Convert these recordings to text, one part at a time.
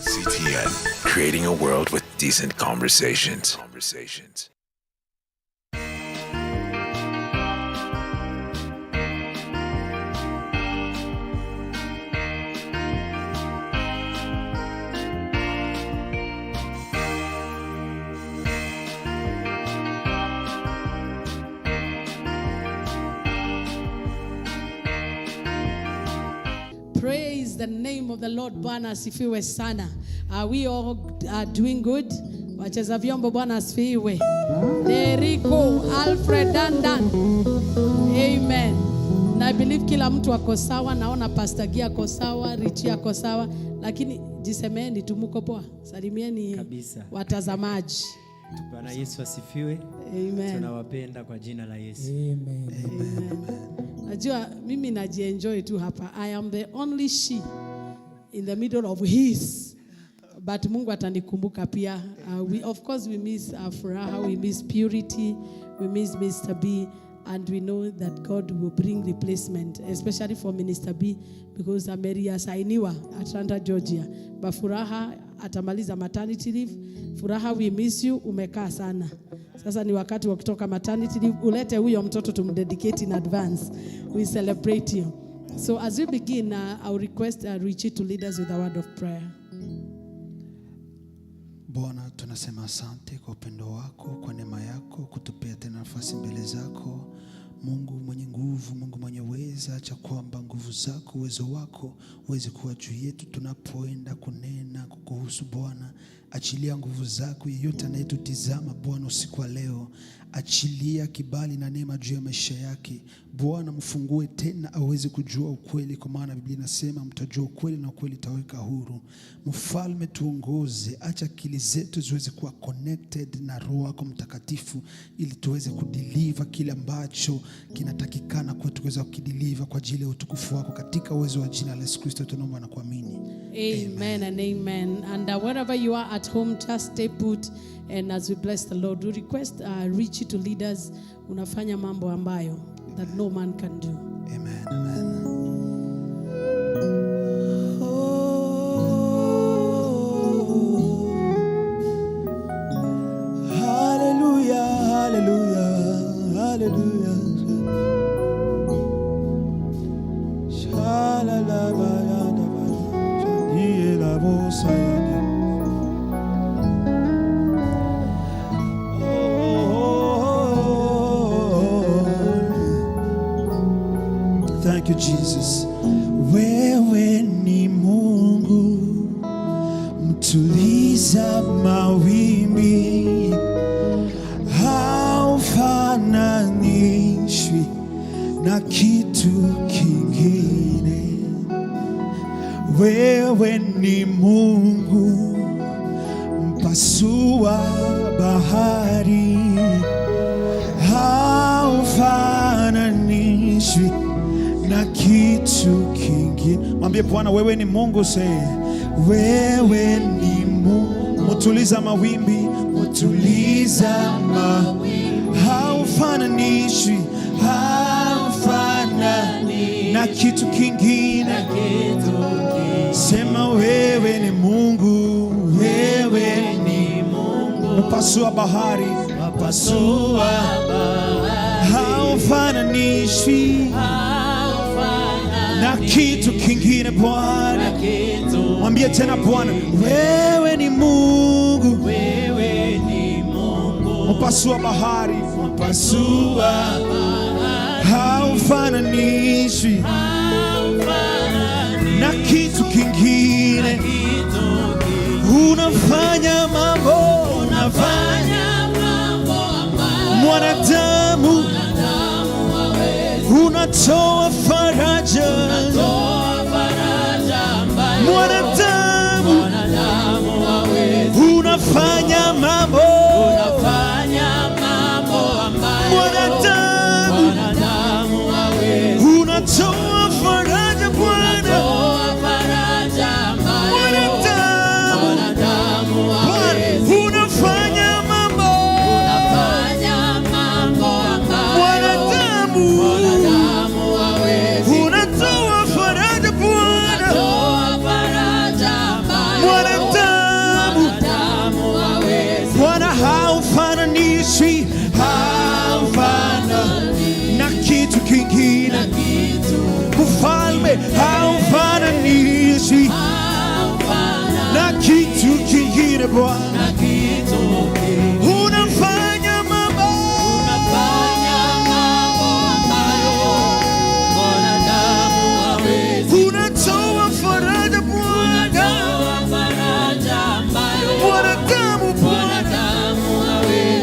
CTN, creating a world with decent conversations. Praise the name of the Lord. Bwana asifiwe sana. Are we all doing good? Wacheza vyombo Bwana asifiwe. Deriko, Alfred Dandan. Amen. Na I believe kila mtu ako sawa. Naona Pastor Gia ako sawa, Richie ako sawa. Lakini jisemeni tumuko poa. Salimieni kabisa watazamaji. Bwana Yesu asifiwe. Amen. Tunawapenda kwa jina la Yesu. Amen. Najua mimi najienjoy tu hapa. I am the only she in the middle of his. But Mungu atanikumbuka pia. Of course we miss Furaha, we miss Purity, we miss Mr. B, and we know that God will bring replacement, especially for Minister B, because Ameria sainiwa Atlanta, Georgia. But Furaha atamaliza maternity leave. Furaha, we miss you, umekaa sana. Sasa ni wakati wa kutoka maternity leave. Ulete huyo mtoto tumdedicate in advance. We celebrate you. So as we begin, I'll request Richie to lead us with a word of prayer. Bwana, tunasema asante kwa upendo wako, kwa neema yako, kutupea tena nafasi mbele zako. Mungu mwenye nguvu, Mungu mwenye uweza, acha kwamba nguvu zako, uwezo wako uweze kuwa juu yetu tunapoenda kunena kukuhusu Bwana. Achilia nguvu zako, yeyote anayetutizama Bwana usiku wa leo, achilia kibali na neema juu ya maisha yake. Bwana, mfungue tena aweze kujua ukweli, kwa maana Biblia inasema mtajua ukweli na ukweli utaweka huru. Mfalme, tuongoze, acha akili zetu ziweze kuwa connected na Roho yako Mtakatifu, ili tuweze kudeliver kile ambacho kinatakikana kwetu kuweza kudeliver kwa ajili ya utukufu wako, katika uwezo wa jina la Yesu Kristo tunaomba na kuamini. Amen and amen. And wherever you are at home, just stay put. And as we bless the Lord, we request Richie to lead us. Unafanya mambo ambayo that no man can do. Amen. Amen. Hallelujah, hallelujah, hallelujah. Thank you, Jesus. Wewe ni Mungu mtuliza mawimbi, haufananishwi na kitu kingine. Wewe ni Mungu mpasua bahari, haufananishwi na kitu kingine. Mwambie Bwana, wewe ni Mungu. Say, wewe ni Mungu mtuliza mawimbi, mtuliza mawimbi, haufananishwi na kitu kingine. Sema, wewe ni Mungu, wewe ni Mungu mpasua bahari, haufananishwi na kitu kingine. Bwana, mwambie tena Bwana, wewe ni Mungu, mpasua bahari, haufananishwi na kitu kingine. Unafanya mambo mwanadamu, unatoa faraja mwanadamu, unafanya mambo mwanadamu, unatoa faraja Bwana, mwanadamu, unafanya mambo mwanadamu, Bwana, unafanya mambo unatoa faraja Bwana, mwanadamu Bwana,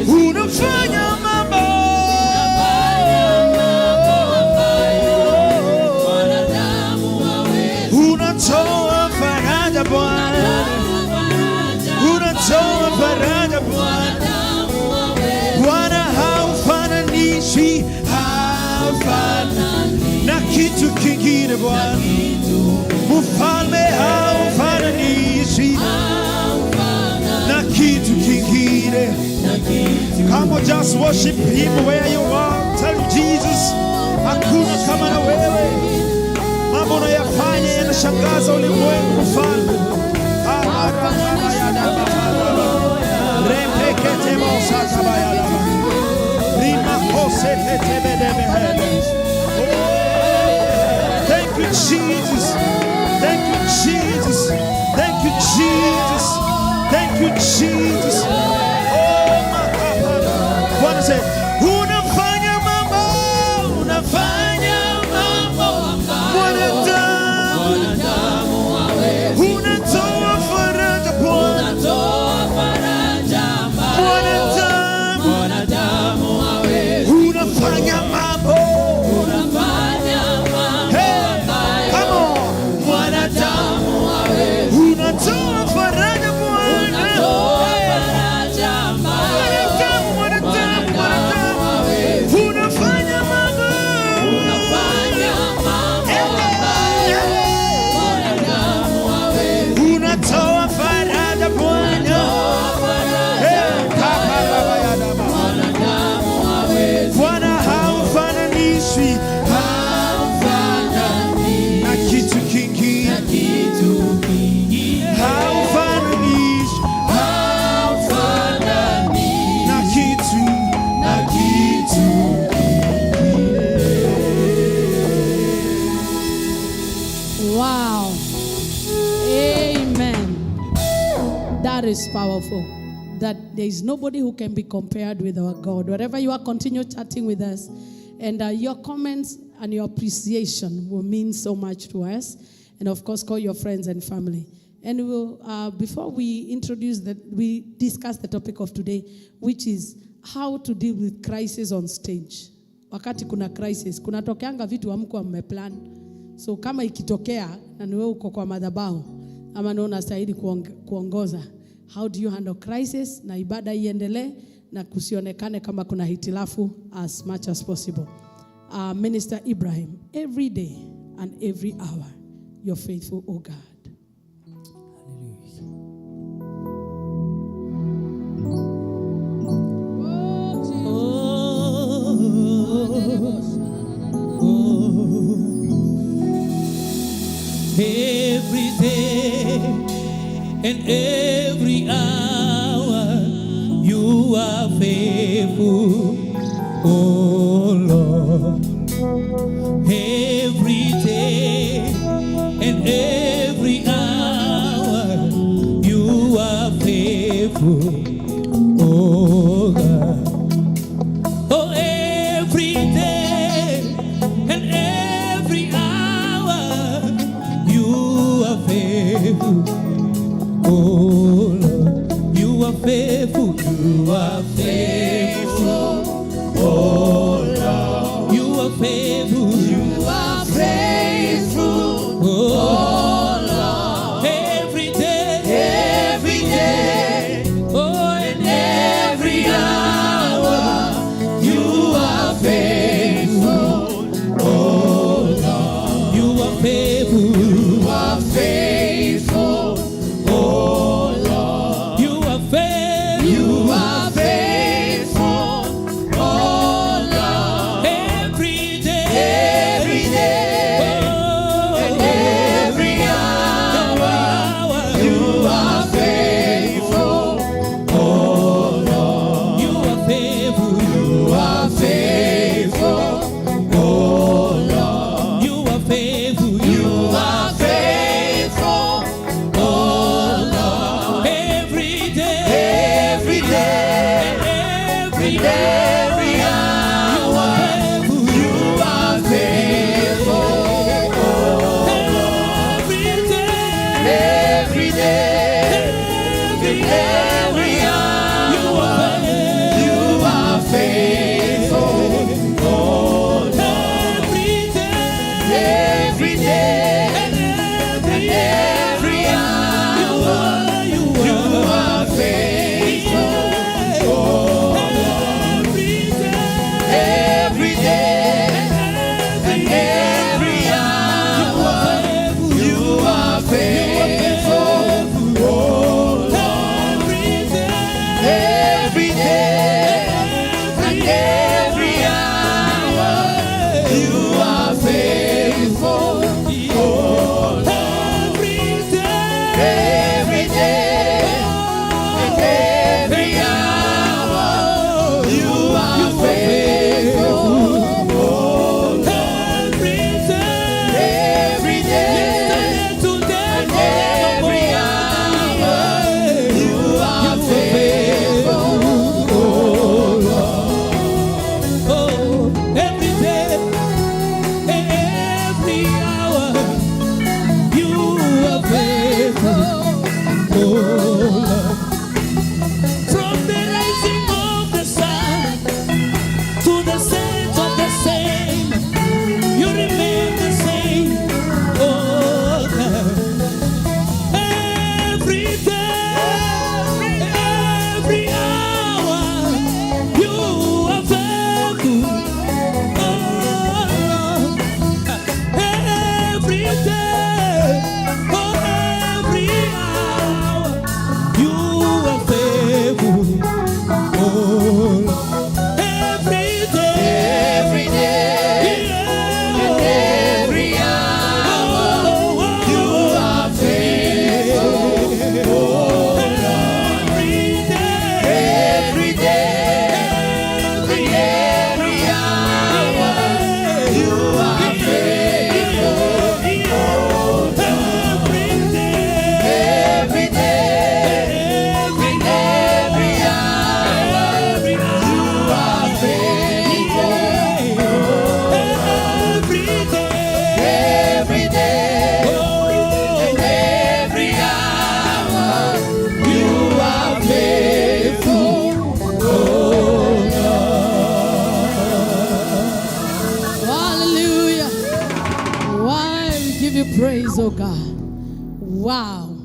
unafanya mambo unatoa faraja Bwana, unatoa faraja Bwana. Bwana haufananishwi, haufanani na kitu kingine Bwana. Mfalme haufananishwi na kitu kingine. Come on, just worship him where you are. Tell Jesus, hakuna kama na wewe. Mambo unayofanya yanashangaza ulimwengu Mfalme. Thank you, Jesus. Thank you, Jesus. Thank you, Jesus. Thank you, Jesus. Oh, my God. Bwana say, unafanya mambo, unafanya mambo mwanadamu, unatoa faraja Bwana, mwanadamu, unafanya mambo, hey, come on, mwanadamu, unatoa faraja Bwana, unafanya mambo, unatoa faraja Bwana, Bwana haufananishwi na kitu kingine, haufananishwi na kitu. Wow. Amen. That is powerful. That there is nobody who can be compared with our God. Wherever you are, continue chatting with us. And your comments and your appreciation will mean so much to us. And of course, call your friends and family. And we'll, before we we discuss the topic of today, which is how to deal with crisis on stage. Wakati kuna crisis, kunatokeanga vitu hamkuwa mmeplan. So kama ikitokea na niwe uko kwa madhabahu ama ni unastahili kuongoza, how do you handle crisis na ibada iendelee na kusionekane kama kuna hitilafu as much as possible. Minister Ibrahim, every day and every hour, you're faithful, oh God. Every day and every hour you are faithful, oh Lord. Every day and every hour you are faithful, oh God. Oh, every day and every hour you are faithful, oh Lord. You are faithful, you are faithful, oh Lord. You are faithful, you are faithful, oh Lord. Every day, oh, and every hour you are faithful, oh Lord. You are faithful, you are faithful, oh Lord. You are faithful, you are faithful. every hour you are faithful. Oh Lord, every day and every hour you are faithful. Oh Lord, every day and every hour you are faithful. Oh Lord, every day and every hour you are faithful. Oh Lord, every day and every hour you are faithful. Oh Lord, every day and every hour you are faithful. Oh Lord, oh, every day and every hour you are faithful. Oh Lord, from the rising of the sun to the set of the same, you remain the same. Oh God, every day, every hour, you are faithful. Oh Lord, every day, oh every hour, you are faithful. Oh Lord, every day, and every hour, you are faithful. Oh Lord, every day, and every hour, you are faithful. Oh Lord, every day, and every hour, you are faithful. Every day, and every hour, you are faithful. Hallelujah. Why we give you praise, oh God. Wow.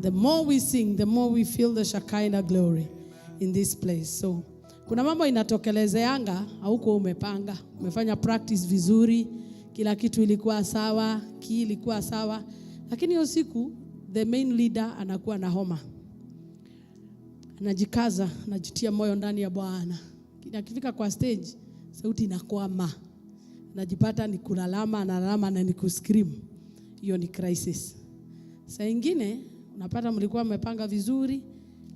The more we sing, the more we feel the Shekinah glory in this place. So, kuna mambo inatokelezeanga, hauko umepanga. Umefanya practice vizuri, kila kitu ilikuwa sawa, ilikuwa sawa. Lakini hiyo siku, the main leader anakuwa na homa. Anajikaza, anajitia moyo ndani ya Bwana. Akifika kwa stage, sauti inakwama. Najipata ni kulalama, analalama na ni kuscream. Hiyo ni crisis. Saa ingine unapata mlikuwa mmepanga vizuri,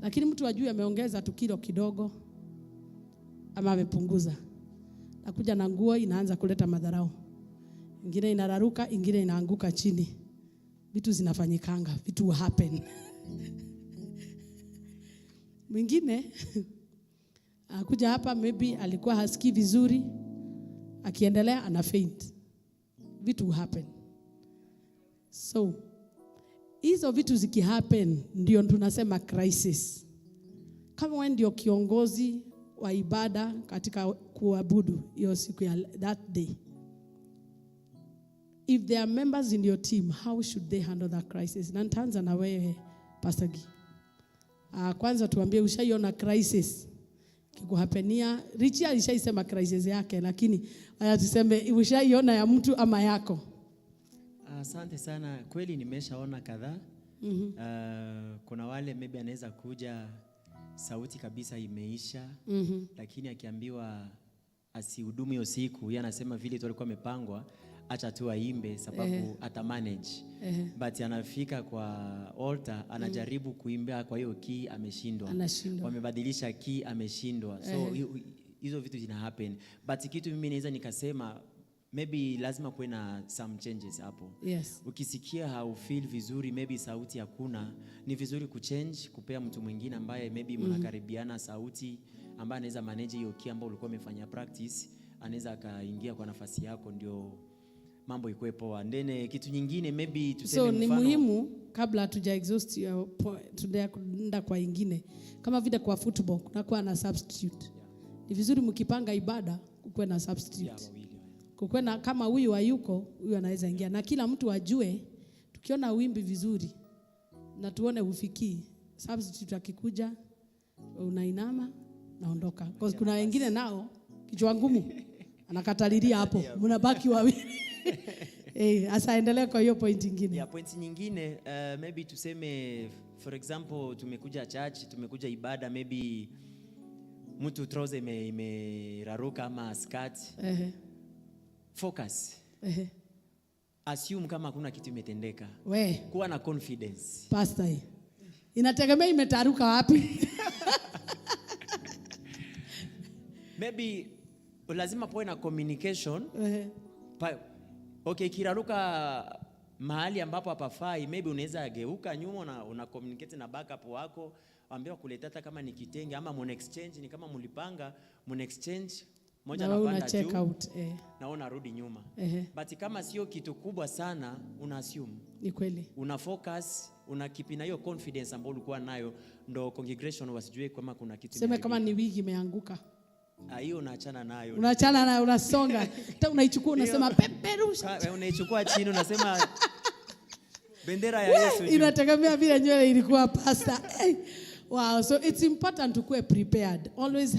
lakini mtu ajui ameongeza tu kilo kidogo ama amepunguza. Nakuja na nguo inaanza kuleta madharau. Ingine inararuka, ingine inaanguka chini. Vitu zinafanyikanga, vitu happen. Mwingine akuja hapa maybe alikuwa hasikii vizuri, akiendelea ana faint. Vitu happen. So hizo vitu zikihappen ndio tunasema crisis. Kama wewe ndio kiongozi wa ibada katika kuabudu hiyo siku ya that day, if there are members in your team, how should they handle that crisis? Na nitaanza na wewe Pastor Gi. Kwanza tuambie, ushaiona crisis kikuhapenia? Richie alishaisema crisis yake, lakini haya tuseme ushaiona ya mtu ama yako? Asante sana. Kweli nimeshaona kadhaa. Kuna wale maybe anaweza kuja sauti kabisa imeisha, lakini akiambiwa asihudumu hiyo siku, yeye anasema vile tu alikuwa amepangwa, acha tu aimbe sababu ata manage. But anafika kwa altar anajaribu kuimba kwa hiyo key, ameshindwa. Wamebadilisha key, ameshindwa. So hizo vitu zina happen. But kitu mimi naweza nikasema maybe lazima kuwe na some changes hapo. Yes. Ukisikia how feel vizuri, maybe sauti hakuna, ni vizuri kuchange, kupea mtu mwingine ambaye maybe mnakaribiana sauti, ambaye anaweza manage hiyo key ambayo ulikuwa umefanya practice, anaweza akaingia kwa nafasi yako, ndio mambo ikuwe poa. Then kitu nyingine maybe tuseme So ni mfano, muhimu kabla hatuja exhaust tunaenda kwa ingine, kama vile kwa football kunakuwa na substitute. Ni vizuri mkipanga ibada kukuwe na substitute. Kukuwe na kama huyu hayuko, huyu anaweza ingia, na kila mtu ajue tukiona wimbi vizuri na tuone ufikii, substitute akikuja unainama naondoka, because kuna wengine nao kichwa ngumu anakatalilia hapo, mnabaki wawili. Asa endelee kwa hiyo point nyingine. Yeah, point nyingine maybe tuseme for example tumekuja church, tumekuja ibada, maybe mtu trouser imeraruka ama skirt. Focus. Assume kama kuna kitu imetendeka. Kuwa na confidence. Pastor, inategemea imetaruka wapi? Maybe lazima poe na communication. Okay, kiraruka mahali ambapo hapafai, maybe unaweza geuka nyuma na una communicate na backup wako, ambia kuletata kama ni kitenge ama mon exchange, ni kama mlipanga mon exchange moja na panda check juu, out, na unarudi nyuma. But kama sio kitu kubwa sana, una assume. Ni kweli. Una focus, una keep na hiyo confidence ambayo ulikuwa nayo, ndo congregation wasijue kama kuna kitu. Sema kama ni wigi imeanguka. Hiyo unaachana nayo. Unaachana nayo, unasonga. Hata unaichukua unasema peperusha. Unaichukua chini unasema bendera ya Yesu. Inategemea vile nywele ilikuwa pastor. Wow, so it's important to be prepared. Always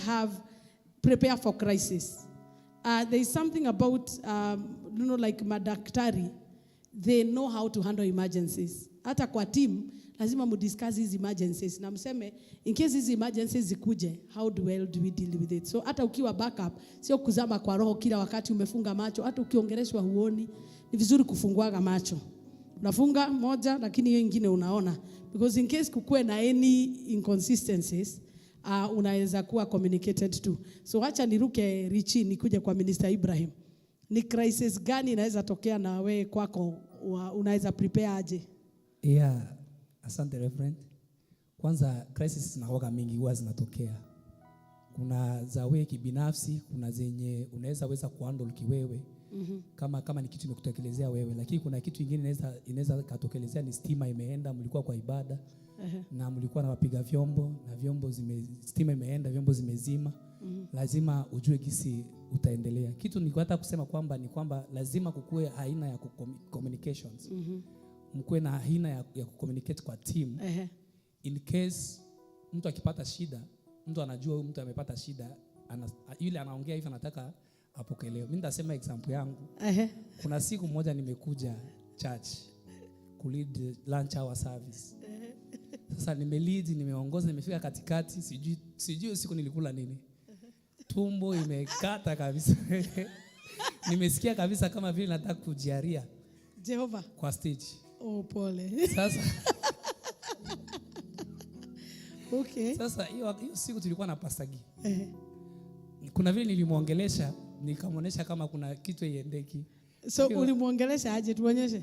prepare for crisis. There is something about like madaktari, they know how to handle emergencies. Hata kwa team lazima mudiscuss hizi emergencies na mseme in case hizi emergencies zikuje, how do we deal with it. So hata ukiwa backup, sio kuzama kwa roho kila wakati umefunga macho, hata ukiongeleshwa huoni, ni vizuri kufunguaga macho. Unafunga moja lakini hiyo nyingine unaona, because in case kukue na any inconsistencies unaweza kuwa communicated to. So acha niruke Richi nikuje kwa Minister Ibrahim. Ni crisis gani inaweza tokea na wewe kwako, unaweza prepare aje? Yeah, asante Reverend. Kwanza crisis zinakuwa mingi, huwa zinatokea. Kuna za wewe kibinafsi, kuna zenye unaweza kuhandle kiwewe. Kama ni kitu imekutekelezea wewe, lakini kuna kitu kingine inaweza katokelezea, ni stima imeenda, mlikuwa kwa ibada na mlikuwa na wapiga vyombo na stima imeenda, vyombo zimezima. Lazima ujue gisi utaendelea. Kitu nilikuwa hata kusema kwamba lazima kukue aina ya communications. Mkue na aina ya kucommunicate kwa team. In case mtu akipata shida, mtu anajua huyu mtu amepata shida, yule anaongea hivi anataka apokelewe. Mimi nitasema example yangu. Kuna siku moja nimekuja church kulead lunch hour service. Sasa nimeongoza, nimefika katikati, sijui siku nilikula nini. Tumbo imekata kabisa. Nimesikia kabisa kama vile nataka kujiaria. Jehova kwa stage. Oh, pole. Sasa okay. Sasa hiyo siku tulikuwa na Pastor Gi. Kuna vile nilimuongelesha, nikamuonesha kama kuna kitu iendeki. So ulimuongelesha aje, tuonyeshe?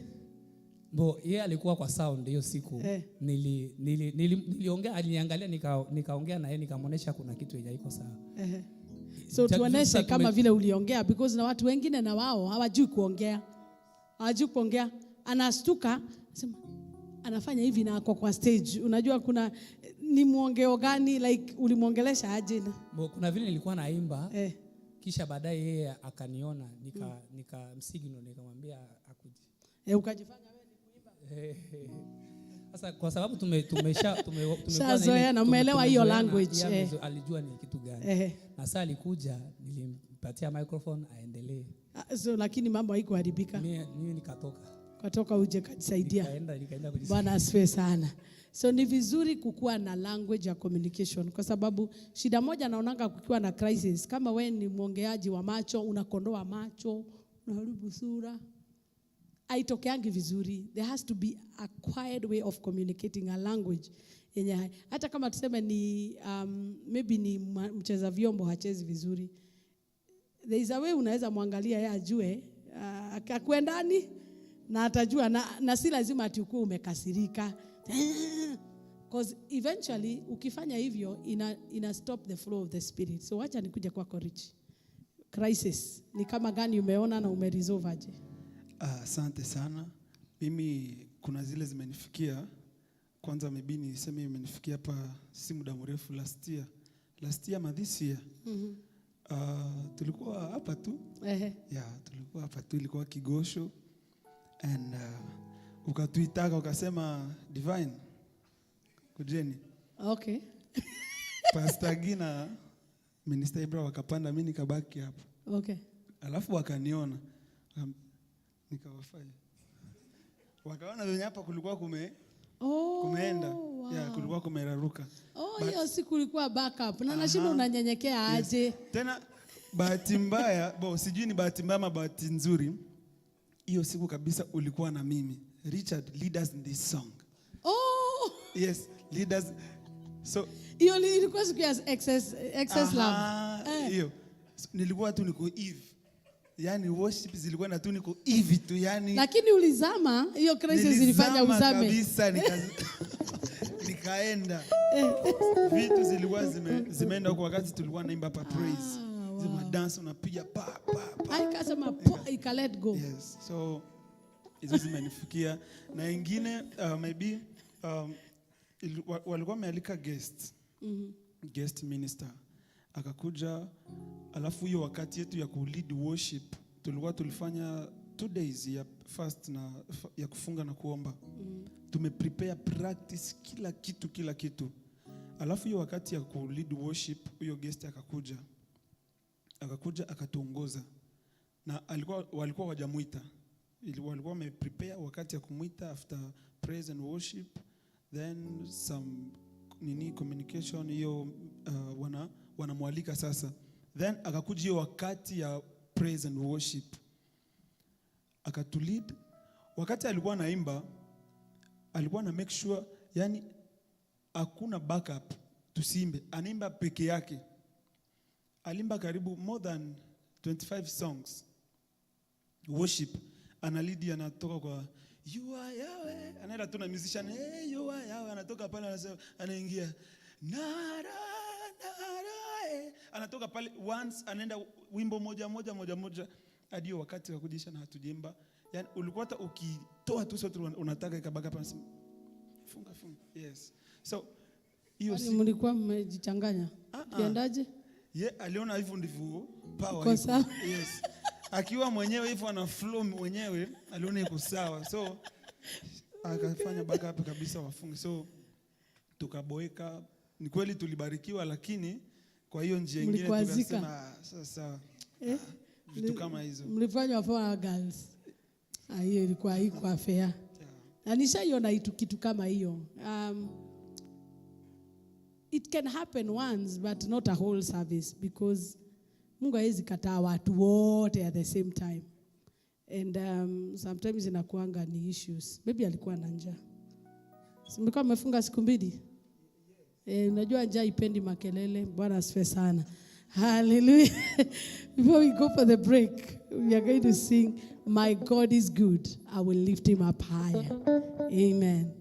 Yeye alikuwa kwa sound hiyo siku. Niliongea, aliniangalia, nikaongea na yeye, nikamuonesha kuna kitu haiko sawa. So tuoneshe kama vile uliongea, because na watu wengine na wao hawajui kuongea. Anastuka, sema anafanya hivi na kwa stage. Unajua kuna ni muongeo gani, like ulimuongelesha aje? Kuna vile nilikuwa naimba. Kisha baadaye yeye akaniona, nikamsignal, nikamwambia akuje. Ukajifanya wewe ni kuimba. Sasa kwa sababu tumekuwa na umeelewa hiyo language. Alijua ni kitu gani. Na sasa alikuja, nilimpatia microphone aendelee. So lakini mambo haikuharibika. Mimi nikatoka. Katoka uje kujisaidia. Nikaenda kujisaidia. Bwana asifiwe sana. So ni vizuri kukua na language ya communication, kwa sababu shida moja naonanga kukiwa na crisis, kama wewe ni mwongeaji wa macho, unakondoa macho, unaharibu sura, haitokeangi vizuri. There has to be a quiet way of communicating, a language yenye hata kama tuseme ni maybe ni mcheza vyombo hachezi vizuri, there is a way unaweza muangalia yeye ajue akakwendani na atajua, na si lazima ati ukue umekasirika, because eventually ukifanya hivyo ina stop the flow of the spirit. So wacha nikuja kwako Rich. Crisis ni kama gani umeona na umeresolve aje? Asante sana. Mimi kuna zile zimenifikia. Kwanza maybe niseme imenifikia hapa si muda mrefu last year ma this year. Tulikuwa hapa tu. Tulikuwa hapa tu, ilikuwa Kigosho. And ukatuitaka ukasema Divine kujeni. Okay. Pastor Gina Minister Ibra wakapanda, mimi nikabaki hapa. Okay. Alafu wakaniona. Nikawafanya. Wakaona wenye hapa kulikuwa kumeenda. Wow. Kulikuwa kumeraruka. Hiyo siku kulikuwa backup. Na nashinda unanyenyekea aje. Yes. Tena bahati mbaya, sijui ni bahati mbaya ama bahati nzuri. Hiyo siku kabisa ulikuwa na mimi. Richard, lead us in this song. Yes, lead us. So hiyo ilikuwa siku ya excess love. Hiyo. Nilikuwa tu niko Eve. Yani worship zilikuwa na tu niko hivi tu yani. Lakini ulizama, hiyo crisis ilifanya uzame. Kabisa nikaenda. Vitu zilikuwa zimeenda huko wakati tulikuwa naimba pa praise. Zima dance unapiga pa. Aikasema ika let go. Yes. So hizo zimenifikia na wengine maybe walikuwa wamealika guest. Guest minister akakuja. Alafu hiyo wakati yetu ya lead worship tulifanya 2 days ya fast na ya kufunga na kuomba. Tumeprepare practice kila kitu. Alafu hiyo wakati ya lead worship huyo guest akakuja akatuongoza. Na walikuwa wajamuita. Walikuwa wameprepare wakati ya kumuita after praise and worship, then some communication hiyo wanamwalika sasa. Then akakuja hiyo wakati ya praise and worship. Akatulead. Wakati alikuwa naimba, alikuwa na make sure yani hakuna backup tusimbe. Anaimba peke yake. Alimba karibu more than 25 songs. Worship. Analead anatoka kwa you are Yahweh. Anaenda tu na musician, hey you are Yahweh. Anatoka pale anasema anaingia nara. Anatoka pale once anaenda wimbo moja hadi wakati wa kujisha na hatujiimba. Yani ulikuwa hata ukitoa tu sote unataka ikabaka hapa nasema funga. Yes. So hiyo si mlikuwa mmejichanganya. Kiendaje? Aliona hivyo ndivyo power iko. Yes. Akiwa mwenyewe hivyo ana flow mwenyewe, aliona iko sawa. So akafanya backup kabisa wafunge. So tukaboeka. Ni kweli tulibarikiwa lakini kwa hiyo njia nyingine tukasema sasa vitu kama hizo. Mlifanya for girls. Hiyo ilikuwa haiko fair. Na nishaiona kitu kama hiyo. It can happen once but not a whole service because Mungu hawezi kataa watu wote at the same time. And sometimes inakuanga ni issues. Maybe alikuwa na njaa. Mlikuwa mmefunga siku 2? Unajua njaa ipendi makelele. Bwana asifiwe sana. Hallelujah. Before we go for the break, we are going to sing My God is good. I will lift him up higher. Amen.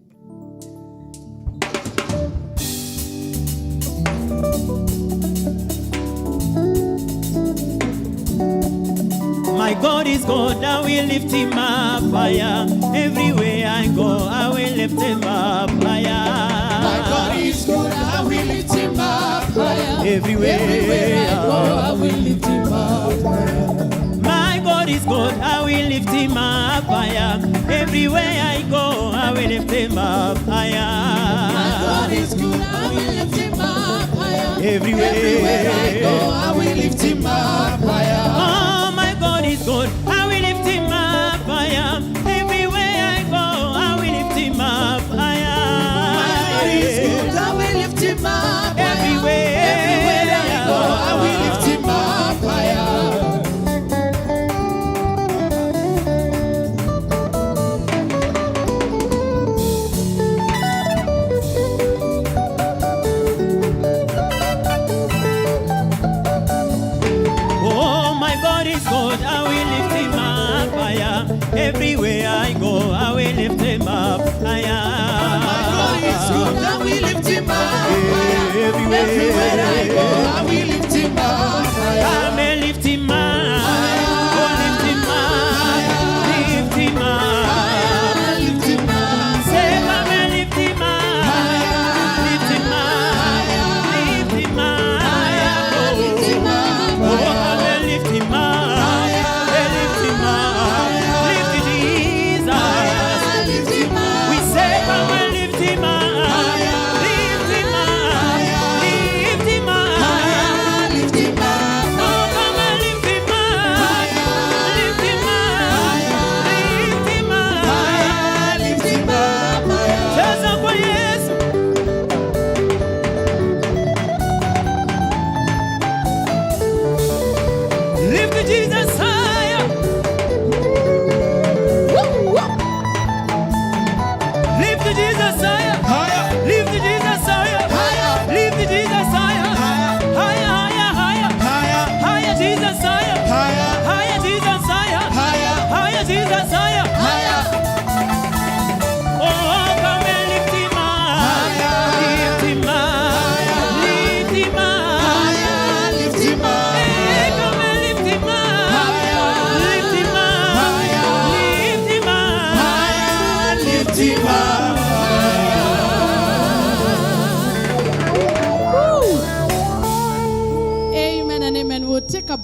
My God is good, I will lift him up higher. Everywhere I go, I will lift him up higher. My God is good, I will lift him up higher. Everywhere I go, I will lift him up higher. My God is good, I will lift him up higher. Everywhere I go, I will lift him up higher. My God is good, I will lift him up higher. Everywhere I go, I will lift him up higher. Oh, my God is good, I will lift him up higher. Everywhere I go, I will lift him up higher. My God is good, I will lift him up higher. Everywhere I go, I will lift him up higher. Everywhere I go, I will lift him up higher. My God is good, I will lift him up higher. Everywhere I go, I will lift him up higher. I may lift him up, oh lift him up, lift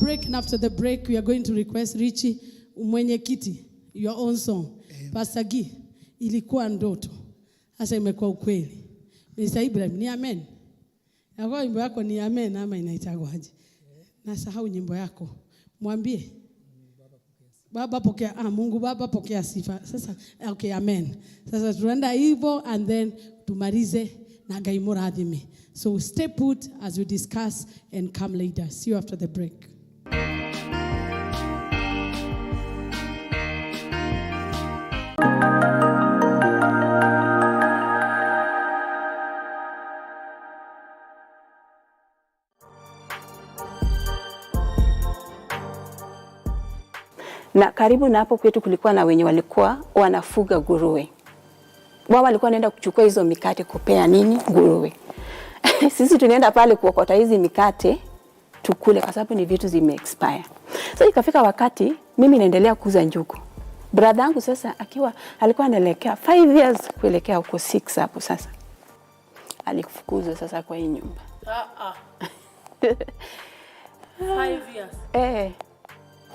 break, and after the break, we are going to request Richie Mwenyekiti, your own song. Pastor Guy, ilikuwa ndoto. Sasa imekuwa ukweli. Mr. Ibrahim, ni amen. Yako nyimbo yako ni amen ama inaitagwaje? Nasahau nyimbo yako. Mwambie. Baba pokea, Mungu Baba pokea sifa. Sasa, okay, amen. Sasa tunaenda hivyo and then tumalize na Ngai muradhime. So stay put as we discuss and come later. See you after the break. Na karibu na hapo kwetu kulikuwa na wenye walikuwa wanafuga nguruwe. Wao walikuwa wanaenda kuchukua hizo mikate kupea nini? Nguruwe. Sisi tunaenda pale kuokota hizi mikate tukule kwa sababu ni vitu zime expire. Sasa ikafika wakati mimi naendelea kuuza njugu. Brother yangu sasa alikuwa anaelekea 5 years kuelekea huko 6 hapo sasa. Alikufukuzwa sasa kwa hii nyumba. 5 years.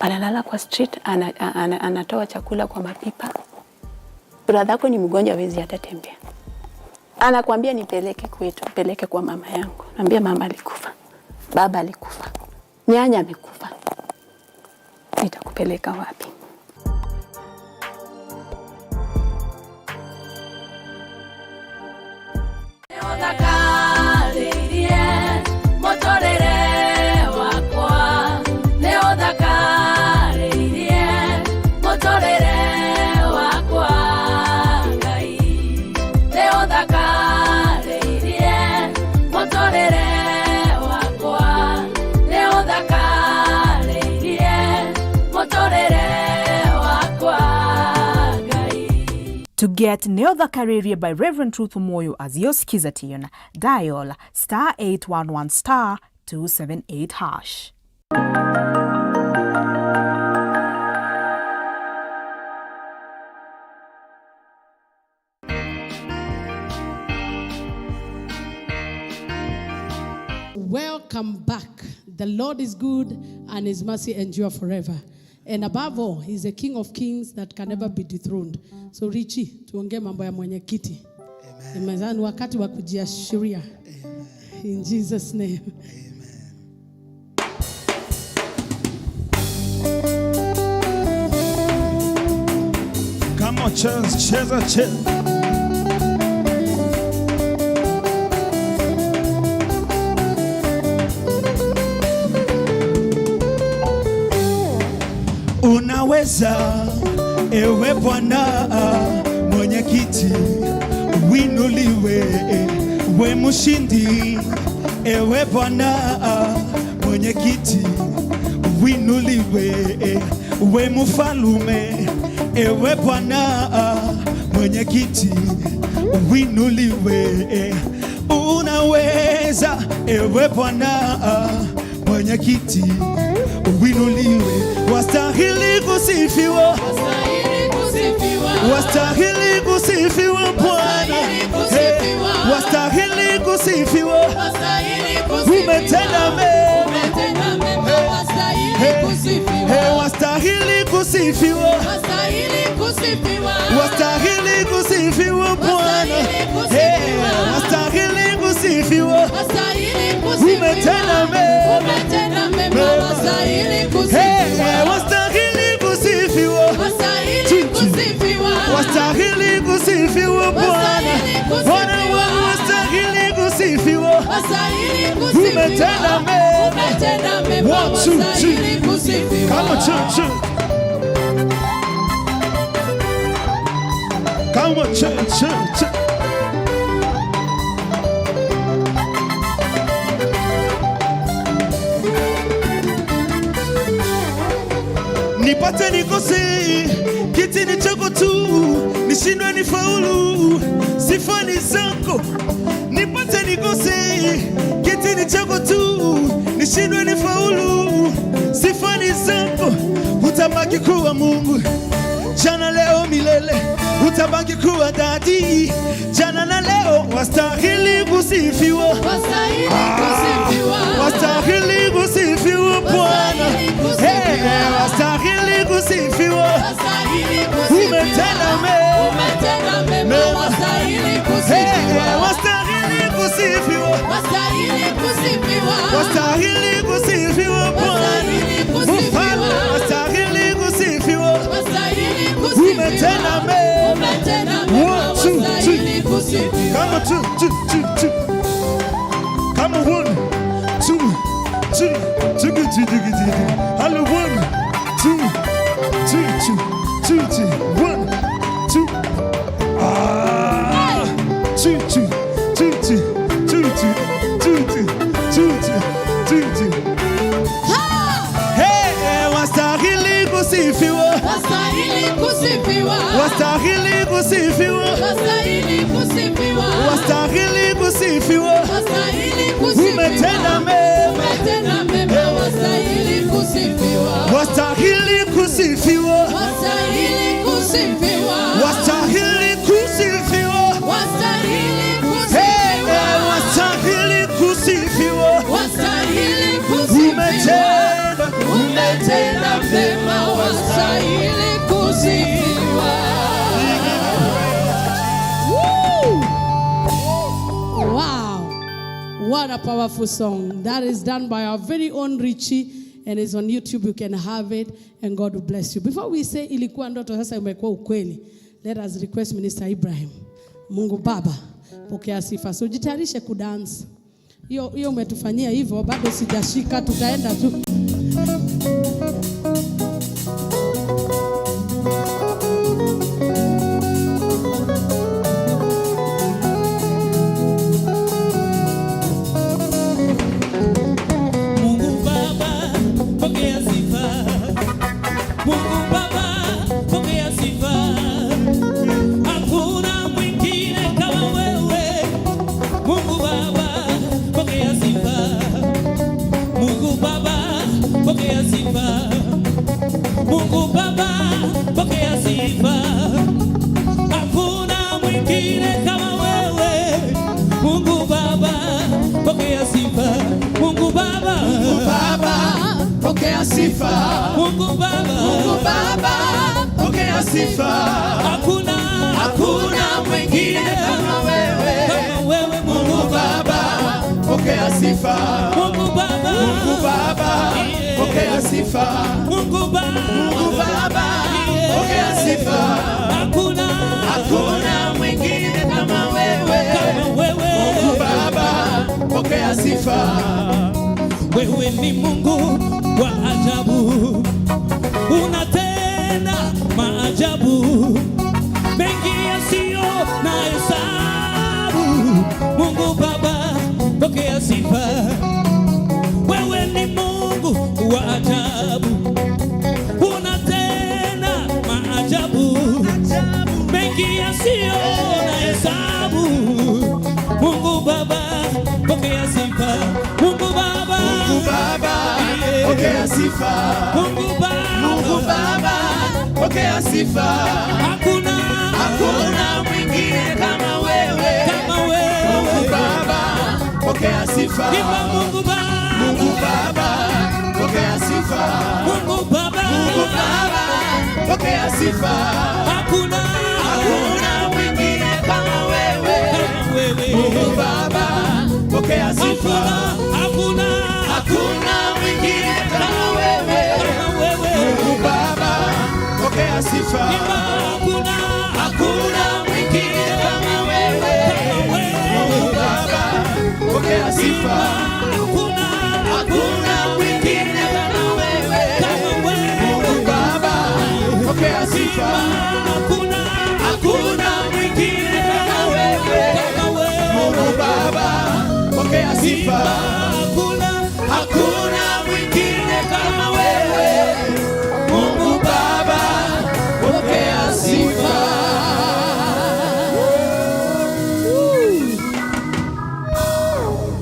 Analala kwa street, anatoa chakula kwa mapipa. Brother yako ni mgonjwa, hawezi hata tembea. Anakuambia nipeleke kwetu, peleke kwa mama yangu. Naambia mama alikufa. Baba alikufa. Nyanya amekufa. Nitakupeleka wapi? To get Neo Dhakareria by Reverend Truth Moyo as your skization, dial *811 *278#. Welcome back. The Lord is good and his mercy endure forever. And above all, he's a King of Kings that can never be dethroned. So Richie, tuongee mambo ya mwenyekiti. Amen. Amen. Wakati wa kujiashiria. Amen. In Jesus' name. Amen. Come on, cheza. Unaweza, ewe Bwana mwenyekiti, winuliwe, we mshindi. Ewe Bwana mwenyekiti, winuliwe, we mfalume. Ewe Bwana mwenyekiti, winuliwe. Unaweza, ewe Bwana mwenyekiti, winuliwe. Wastahili kusifiwa, wastahili kusifiwa Bwana, wastahili kusifiwa, umetenda mema, wastahili kusifiwa, wastahili kusifiwa Bwana, wastahili kusifiwa, umetenda mema, wastahili kusifiwa, wastahili kusifiwa Bwana, Bwana wastahili kusifiwa, umetenda mema. 1, 2, 3, come on church, come on church. Nipate nikose, kiti ni chako tu, nishindwe nifaulu, sifa ni zako. Nipate nikose, kiti ni chako tu, nishindwe nifaulu, sifa ni zako. Utabaki kuwa Mungu, jana leo milele, utabaki kuwa dadi, jana na leo. Wastahili kusifiwa, wastahili kusifiwa Bwana, Umetenda mema. Umetenda mema, wastahili kusifiwa. Wastahili kusifiwa. Wastahili kusifiwa. Wastahili kusifiwa. Wastahili kusifiwa. Wastahili kusifiwa. Wastahili kusifiwa. Umetenda mema. Umetenda mema, wastahili kusifiwa. Come on, two. Come on, 1, 2, 3. Hello, 1, 2, 1, 2. Ah, 2. Hey, wastahili kusifiwa. Wastahili kusifiwa. Wastahili kusifiwa. Wastahili kusifiwa. Wastahili kusifiwa. Wastahili kusifiwa. Umetenda mema. Umetenda mema, wastahili kusifiwa. Wastahili kusifiwa. Wastahili kusifiwa. Wastahili kusifiwa. Wastahili kusifiwa. Hey, wastahili kusifiwa. Wastahili kusifiwa. Umetenda mema, wastahili kusifiwa. Woo! Wow. What a powerful song. That is done by our very own Richie and it's on YouTube. You can have it and God will bless you. Before we say ilikuwa ndoto sasa imekuwa ukweli, let us request Minister Ibrahim. Mungu Baba, pokea sifa. So jitayarishe kudance. Hiyo umetufanyia hivyo, bado sijashika, tutaenda tu. Mungu Baba, pokea sifa. Mungu Baba, pokea sifa. Hakuna mwingine kama wewe. Mungu Baba, pokea sifa. Mungu Baba, pokea sifa. Mungu Baba, pokea sifa. Hakuna mwingine kama wewe. Mungu Baba, pokea sifa. Mungu Baba, Pokea sifa. Mungu Baba, Pokea sifa. hakuna mwingine kama wewe. kama wewe. Mungu Baba, Pokea sifa. Mungu Baba, yeah. Pokea sifa. Mungu Baba, yeah. Pokea sifa. Hakuna mwingine kama wewe. kama wewe. Pokea sifa. Wewe ni Mungu wa ajabu, unatenda maajabu mengi yasiyo na hesabu. Mungu Baba, pokea sifa. Wewe ni Mungu wa ajabu, unatenda maajabu mengi yasiyo na hesabu. Mungu Baba, pokea sifa. Mungu Baba, yeah. Pokea sifa. Mungu Baba, Pokea sifa. hakuna mwingine kama wewe. kama wewe. Pokea sifa. Imba Mungu Baba, Pokea sifa. Mungu Baba, Pokea sifa. hakuna mwingine kama wewe. kama wewe. Pokea sifa. Hakuna mwingine kama wewe. kama wewe. Pokea sifa. Imba hakuna mwingine kama wewe. kama wewe. Pokea sifa. Hakuna mwingine kama wewe. kama wewe. Pokea sifa. Hakuna mwingine kama wewe. kama wewe. Pokea sifa. Hakuna mwingine kama wewe. Mungu Baba, pokea sifa.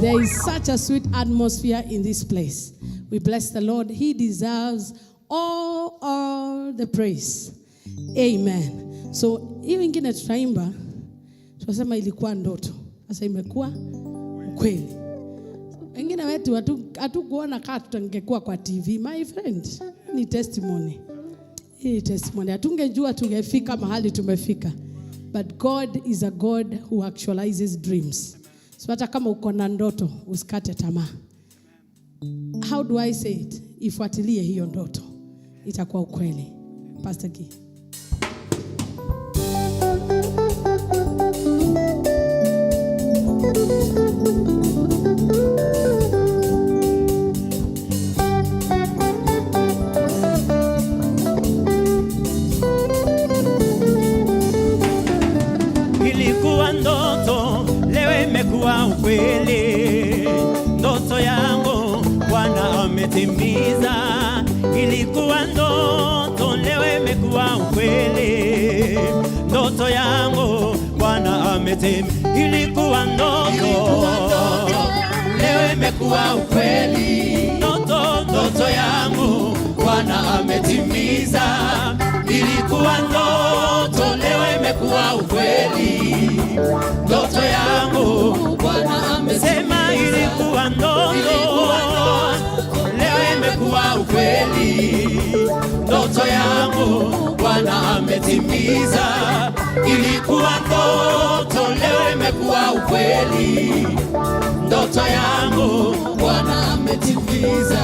There is such a sweet atmosphere in this place. We bless the Lord. He deserves all the praise. Amen. So, hiyo ingine tutaimba, tunasema ilikuwa ndoto. Sasa imekuwa ukweli. Wengine wetu hatukuona kama tutangekuwa kwa TV. My friend, ni testimony. Hii testimony. Hatungejua tungefika mahali tumefika. But God is a God who actualizes dreams. So hata kama uko na ndoto, usikate tamaa. How do I say it? Ifuatilie hiyo ndoto. Itakuwa ukweli. Pastor G. Ilikuwa ndoto, leo imekuwa ukweli. Ndoto yangu Bwana ametimiza. Ilikuwa ndoto, leo imekuwa ukweli. Ndoto yangu Bwana ametimiza. Ilikuwa ndoto, leo imekuwa ukweli. Ndoto yangu Bwana ametimiza. Ilikuwa ndoto, leo imekuwa ukweli. Ndoto yangu Bwana amesema. Ilikuwa ndoto, leo imekuwa ukweli. Ndoto yangu Bwana ametimiza. Ilikuwa ndoto, leo imekuwa ukweli. Ndoto yangu Bwana ametimiza.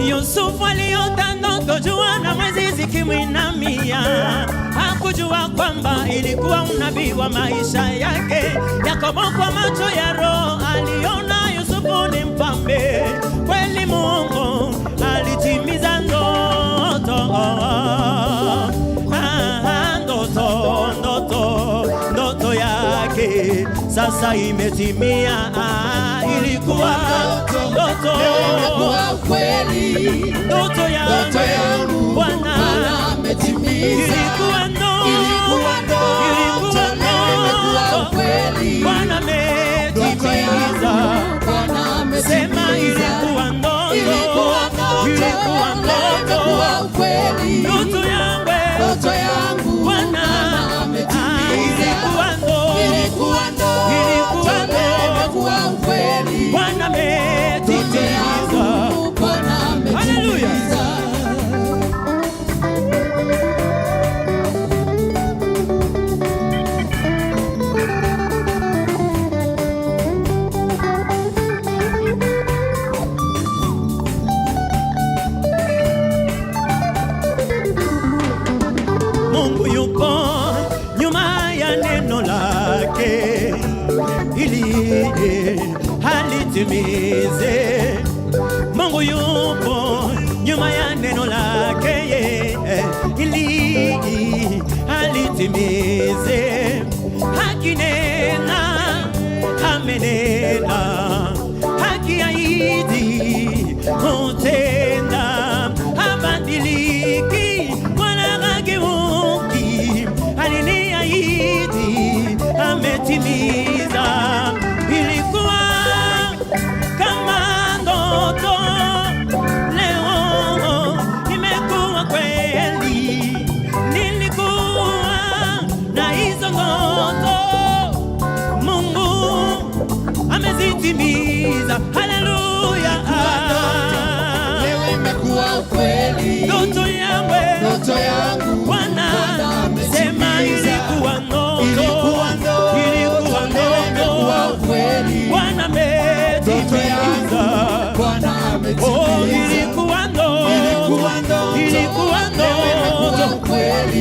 Yusufu aliota ndoto, jua na mwezi zikimwinamia. Hakujua kwamba ilikuwa unabii wa maisha yake. Yakobo kwa macho ya roho aliona Yusufu ni mpambe. Kweli Mungu alitimiza ndoto. Ndoto yake sasa imetimia. Ilikuwa ndoto, ndoto yangu Bwana ametimiza. Ilikuwa ndoto, Bwana ametimiza. Sema ilikuwa ndoto, ndoto yangu Bwana ametimiza. Ilikuwa ndoto, Bwana ametimiza. Hallelujah. Mungu yupo nyuma ya neno lake ili halitimize. Mungu yupo nyuma ya neno lake ili halitimize. Hakinena, amenena. Hakiahidi, hutenda. Habadiliki wala hageuki. Aliniahidi, ametimiza. Ilikuwa kama ndoto, leo imekuwa kweli. Nilikuwa na hizo ndoto, Mungu amezitimiza. Haleluya. Leo imekuwa kweli. Ndoto yangu Bwana sema. Ilikuwa ndoto, Bwana ametimiza. Oh, ilikuwa ndoto,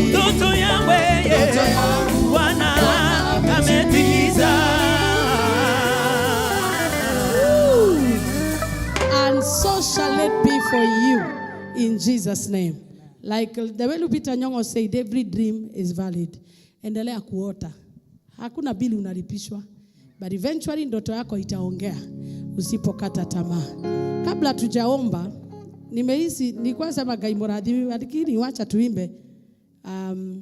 ndoto yangu Bwana ametimiza. And so shall it be for you in Jesus' name. Like the way Lupita Nyong'o said, every dream is valid. Endelea kuota. Hakuna bili unalipishwa. But eventually ndoto yako itaongea usipokata tamaa. Kabla tujaomba, nimehisi nilikuwa sema Gaimoradhi, lakini wacha tuimbe.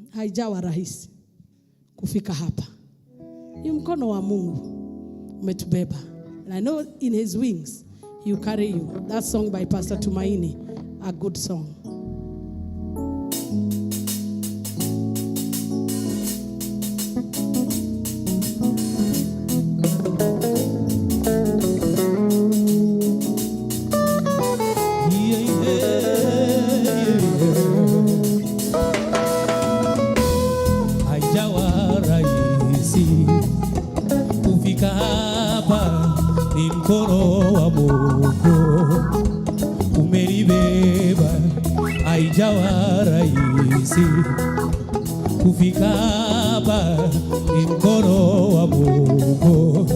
Haijawa rahisi kufika hapa. Ni mkono wa Mungu umetubeba. And I know in his wings he will carry you. That song by Pastor Tumaini, a good song. ni mkono wa Mungu umenibeba, haijawa rahisi kufika hapa. Ni mkono wa Mungu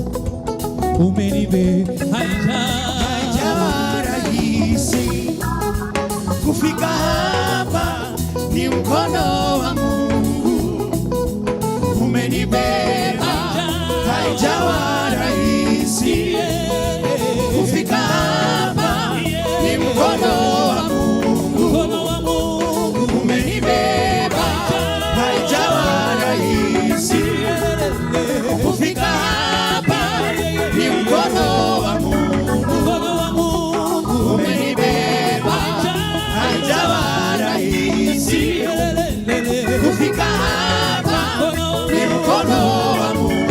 umenibeba, haijawa rahisi kufika hapa. Ni mkono wa Mungu umenibeba, haijawa rahisi kufika hapa. Ni mkono wa Mungu umenibeba, haijawa rahisi kufika hapa. Ni mkono wa Mungu umenibeba, haijawa rahisi kufika hapa. Ni mkono wa Mungu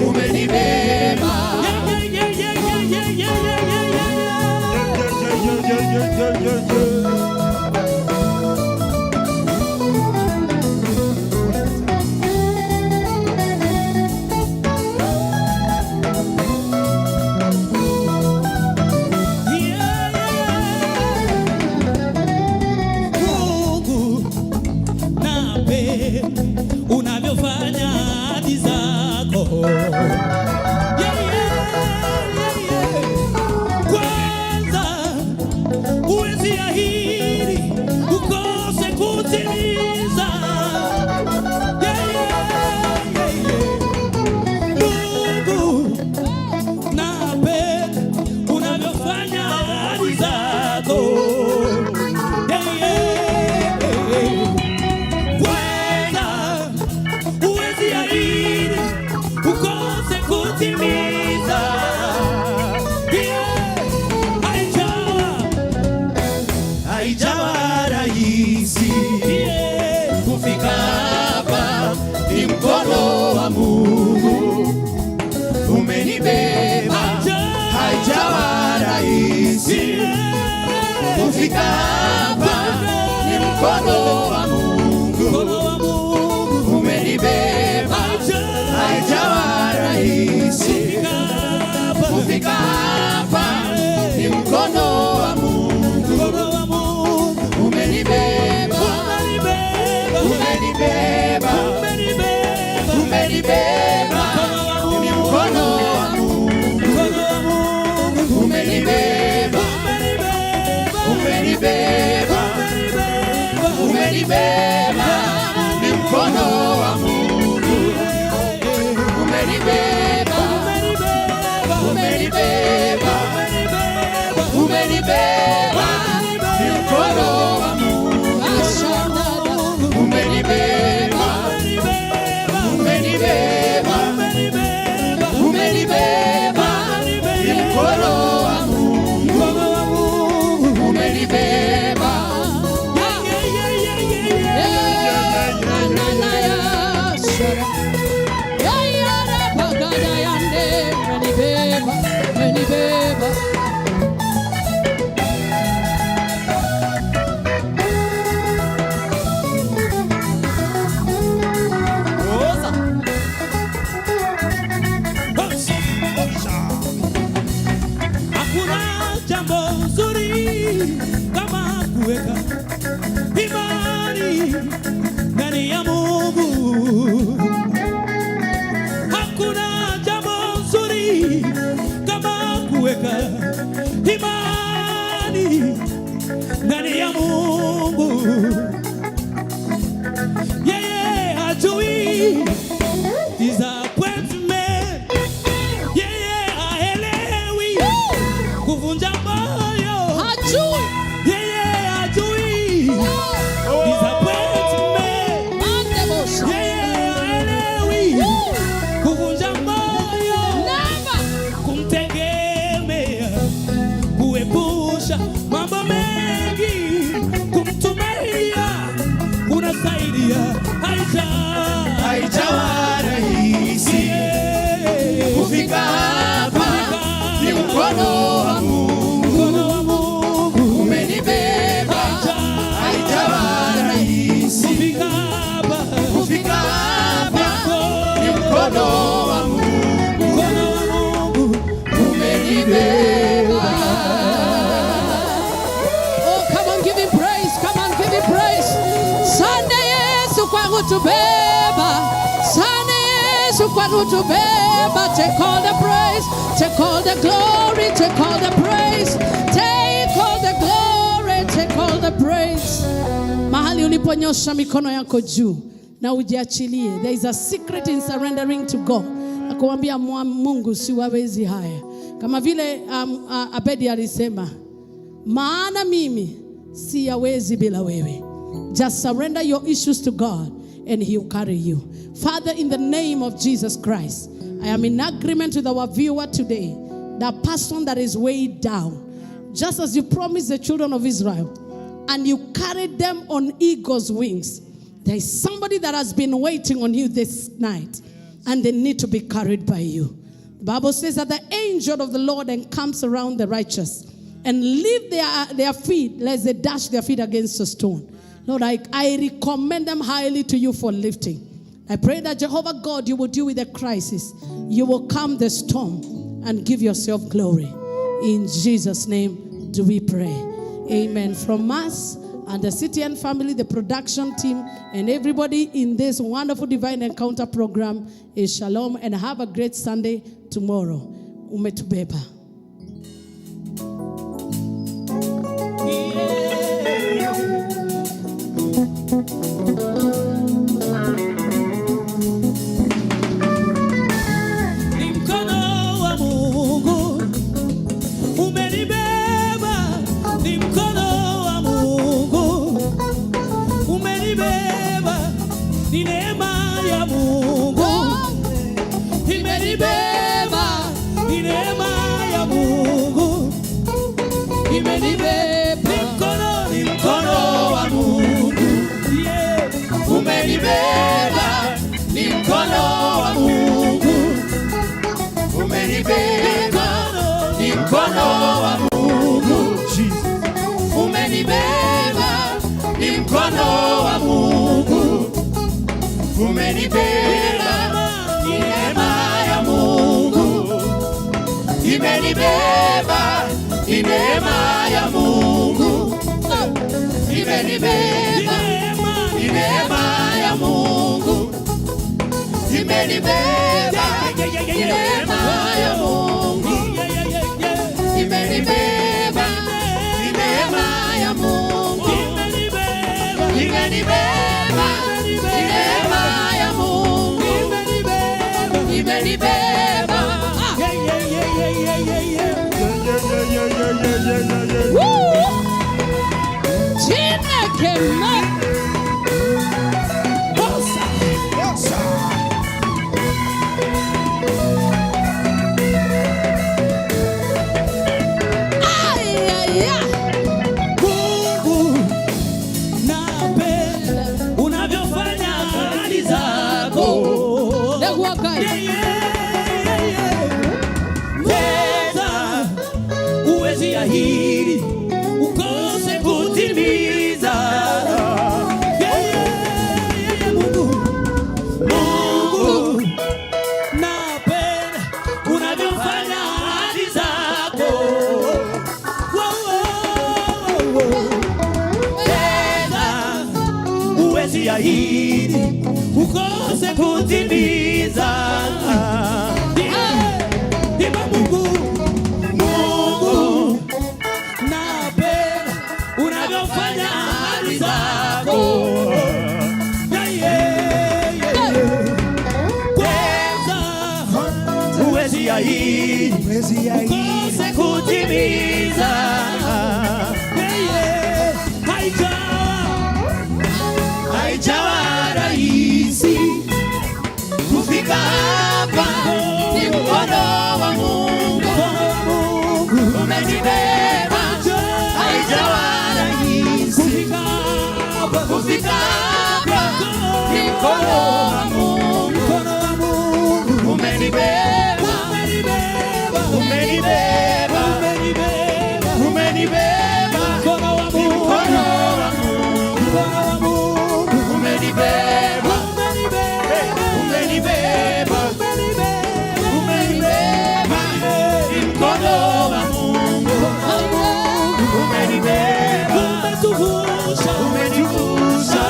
umenibeba. Mungu nape unavyofanya hadi zako. Kwanza uwezi ahidi ukose kutimiza. Mungu nape unavyofanya hadi zako. Kwanza uwezi ahidi ukose kutimiza. Haijawa rahisi kufika hapa. Ni mkono wa Mungu umenibeba, haijawa rahisi kufika hapa. Ni mkono wa Mungu umenibeba, haijawa rahisi kufika hapa. Ni mkono wa Mungu umenibeba, umenibeba, umenibeba. Ni mkono wa Mungu umenibeba, umenibeba, umenibeba. Ni mkono wa Mungu umenibeba, umenibeba, umenibeba. Ni mkono wa Mungu umenibeba, umenibeba, umenibeba. Ni mkono wa Mungu umenibeba. Hakuna jambo zuri kama kuweka imani ndani ya Mungu. Hakuna jambo zuri kama kuweka imani ndani ya Mungu. Yeye hajui disappointment, yeye haelewi kuvunja moyo. Hajui, yeye hajui disappointment, yeye haelewi kuvunja moyo. Kumtegemea, kuepusha mambo mengi, kumtumainia kunasaidia. Haijawa rahisi kufika hapa. Ni mkono wa Mungu umenibeba, haijawa rahisi kufika hapa. Ni mkono wa Mungu nutubeba. Sana Yesu kwa nutubeba. Take all the praise, take all the glory, take all the praise, take all the glory, take all the praise. Mahali uliponyosha mikono yako juu na ujiachilie. There is a secret in surrendering to God. Nakuambia Mungu siwawezi haya. Kama vile Abedi alisema, maana mimi siyawezi bila wewe. Just surrender your issues to God and He will carry you. Father, in the name of Jesus Christ, I am in agreement with our viewer today, that person that is weighed down, just as you promised the children of Israel, and you carried them on eagle's wings. There is somebody that has been waiting on you this night, and they need to be carried by you. The Bible says that the angel of the Lord encamps around the righteous and lift their feet, lest they dash their feet against a stone. Lord, I recommend them highly to you for lifting. I pray that Jehovah God, you will deal with the crisis. You will calm the storm and give yourself glory. In Jesus' name do we pray. Amen. From us and the CTN family, the production team, and everybody in this wonderful Divine Encounter program is shalom, and have a great Sunday tomorrow. Umetubeba. Ukose kutimiza. Mungu, napenda unavyofanya ahadi zako. Huwezi ahidi ukose kutimiza. Haijawa rahisi kufika hapa, ni mkono wa Mungu umenibeba. Haijawa rahisi kufika hapa, ni mkono wa Mungu umenibeba. Umenibeba, umenibeba, mkono wa Mungu umenibeba, umenibeba, umenibeba, mkono wa Mungu umenibeba, umetuvusha, umetuvusha,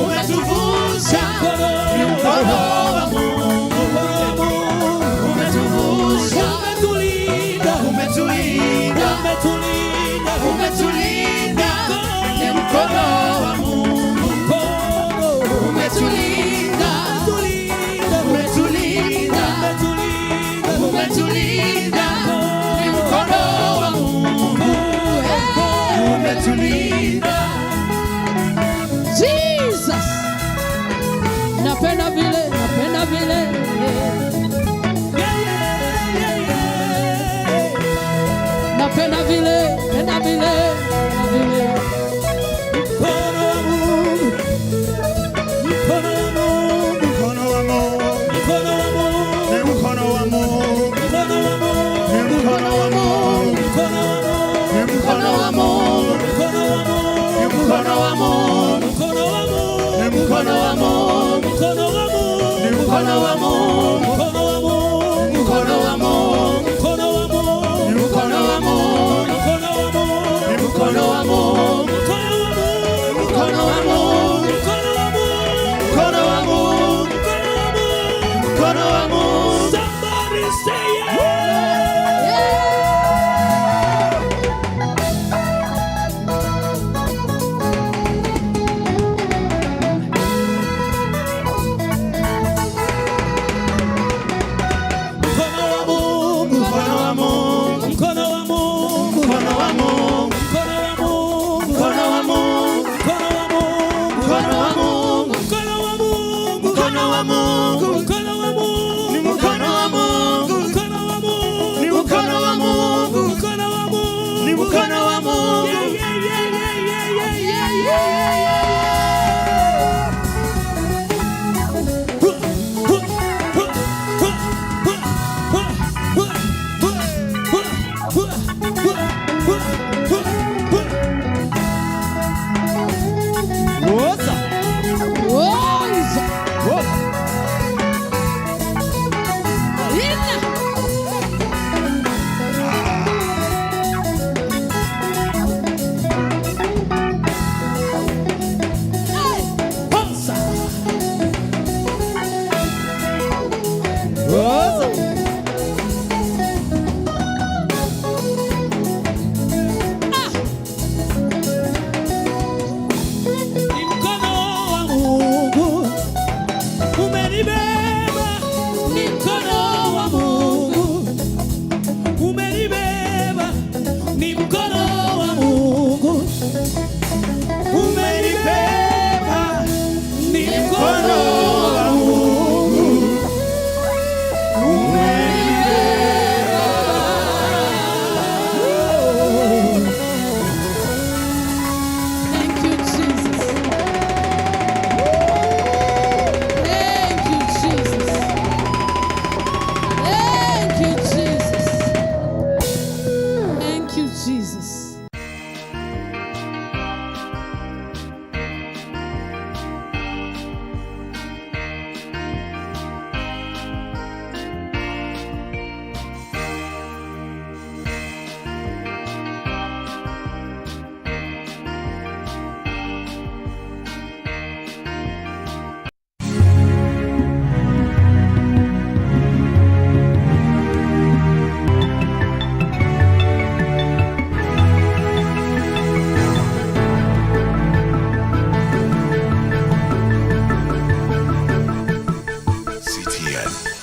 umetuvusha. vile. Napenda vile, penda vile, penda vile.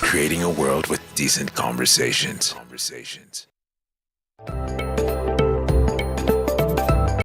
Creating a world with decent conversations.